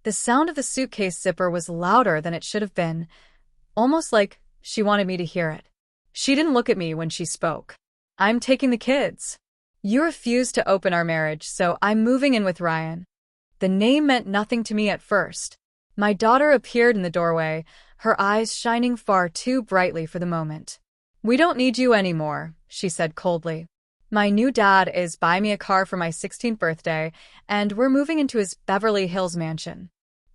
The sound of the suitcase zipper was louder than it should have been, almost like she wanted me to hear it. She didn't look at me when she spoke. "I'm taking the kids. You refused to open our marriage, so I'm moving in with Ryan." The name meant nothing to me at first. My daughter appeared in the doorway, her eyes shining far too brightly for the moment. "We don't need you anymore," she said coldly. "My new dad is buying me a car for my 16th birthday, and we're moving into his Beverly Hills mansion."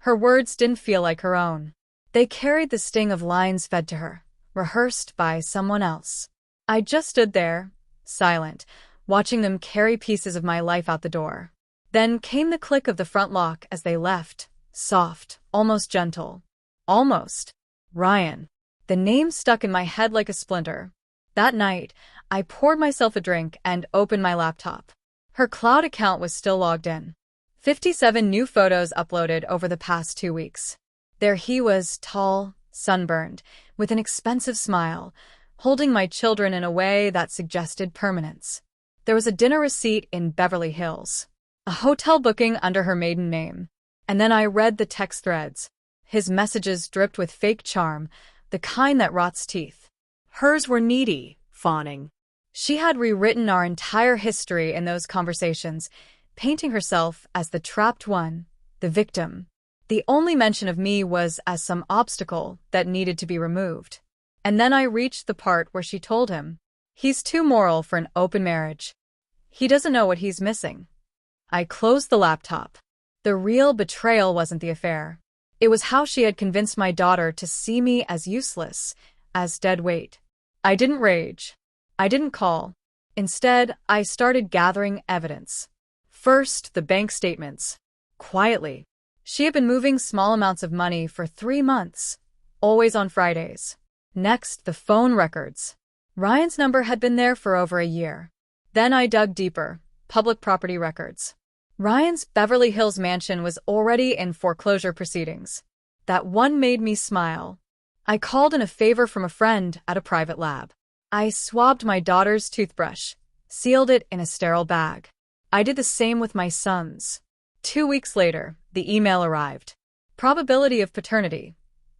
Her words didn't feel like her own. They carried the sting of lines fed to her, rehearsed by someone else. I just stood there, silent, watching them carry pieces of my life out the door. Then came the click of the front lock as they left, soft, almost gentle. Almost. Ryan. The name stuck in my head like a splinter. That night, I poured myself a drink and opened my laptop. Her cloud account was still logged in. 57 new photos uploaded over the past 2 weeks. There he was, tall, sunburned, with an expensive smile, holding my children in a way that suggested permanence. There was a dinner receipt in Beverly Hills, a hotel booking under her maiden name. And then I read the text threads. His messages dripped with fake charm, the kind that rots teeth. Hers were needy, fawning. She had rewritten our entire history in those conversations, painting herself as the trapped one, the victim. The only mention of me was as some obstacle that needed to be removed. And then I reached the part where she told him, "He's too moral for an open marriage. He doesn't know what he's missing." I closed the laptop. The real betrayal wasn't the affair. It was how she had convinced my daughter to see me as useless, as dead weight. I didn't rage. I didn't call. Instead, I started gathering evidence. First, the bank statements. Quietly. She had been moving small amounts of money for 3 months, always on Fridays. Next, the phone records. Ryan's number had been there for over a year. Then I dug deeper. Public property records. Ryan's Beverly Hills mansion was already in foreclosure proceedings. That one made me smile. I called in a favor from a friend at a private lab. I swabbed my daughter's toothbrush, sealed it in a sterile bag. I did the same with my son's. 2 weeks later, the email arrived. Probability of paternity,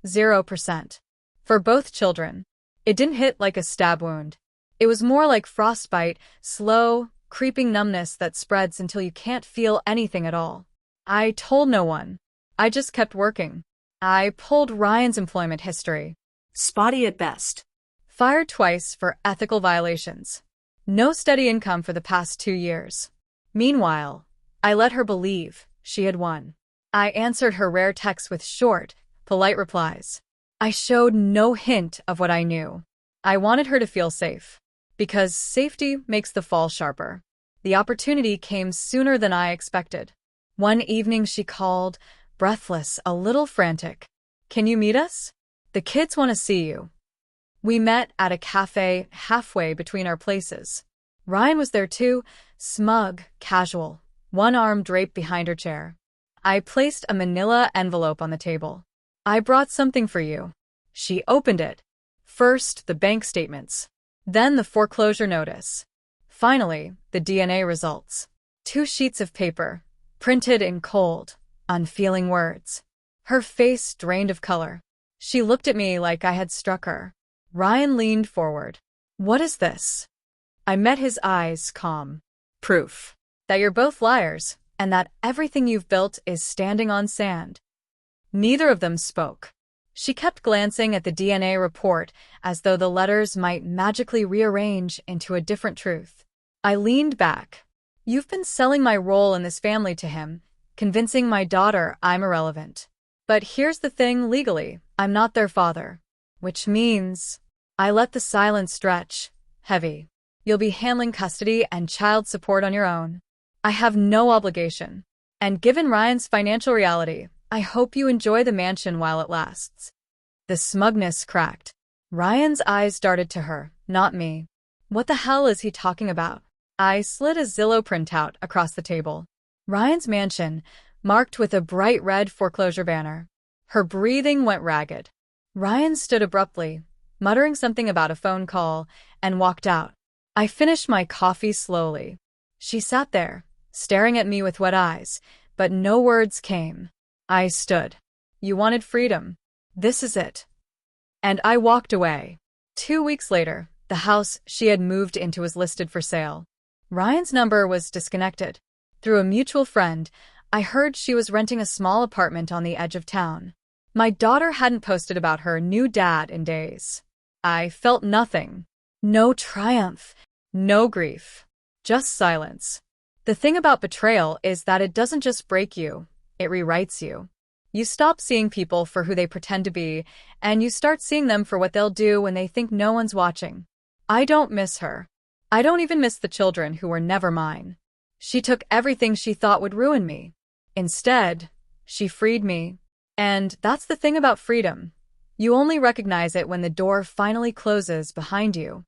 0%. For both children. It didn't hit like a stab wound. It was more like frostbite, slow, creeping numbness that spreads until you can't feel anything at all. I told no one. I just kept working. I pulled Ryan's employment history. Spotty at best. Fired twice for ethical violations. No steady income for the past 2 years. Meanwhile, I let her believe she had won. I answered her rare texts with short, polite replies. I showed no hint of what I knew. I wanted her to feel safe. Because safety makes the fall sharper. The opportunity came sooner than I expected. One evening she called, breathless, a little frantic. "Can you meet us? The kids want to see you." We met at a cafe halfway between our places. Ryan was there too, smug, casual, one arm draped behind her chair. I placed a manila envelope on the table. "I brought something for you." She opened it. First, the bank statements. Then the foreclosure notice. Finally, the DNA results. 2 sheets of paper, printed in cold, unfeeling words. Her face drained of color. She looked at me like I had struck her. Ryan leaned forward. "What is this?" I met his eyes, calm. "Proof that you're both liars, and that everything you've built is standing on sand." Neither of them spoke. She kept glancing at the DNA report as though the letters might magically rearrange into a different truth. I leaned back. "You've been selling my role in this family to him, convincing my daughter I'm irrelevant. But here's the thing, legally, I'm not their father. Which means..." I let the silence stretch, heavy. "You'll be handling custody and child support on your own. I have no obligation. And given Ryan's financial reality, I hope you enjoy the mansion while it lasts." The smugness cracked. Ryan's eyes darted to her, not me. What the hell is he talking about? I slid a Zillow printout across the table. Ryan's mansion, marked with a bright red foreclosure banner. Her breathing went ragged. Ryan stood abruptly, muttering something about a phone call, and walked out. I finished my coffee slowly. She sat there, staring at me with wet eyes, but no words came. I stood. You wanted freedom. This is it. And I walked away. 2 weeks later, the house she had moved into was listed for sale. Ryan's number was disconnected. Through a mutual friend, I heard she was renting a small apartment on the edge of town. My daughter hadn't posted about her new dad in days. I felt nothing. No triumph. No grief. Just silence. The thing about betrayal is that it doesn't just break you, it rewrites you. You stop seeing people for who they pretend to be, and you start seeing them for what they'll do when they think no one's watching. I don't miss her. I don't even miss the children who were never mine. She took everything she thought would ruin me. Instead, she freed me. And that's the thing about freedom. You only recognize it when the door finally closes behind you.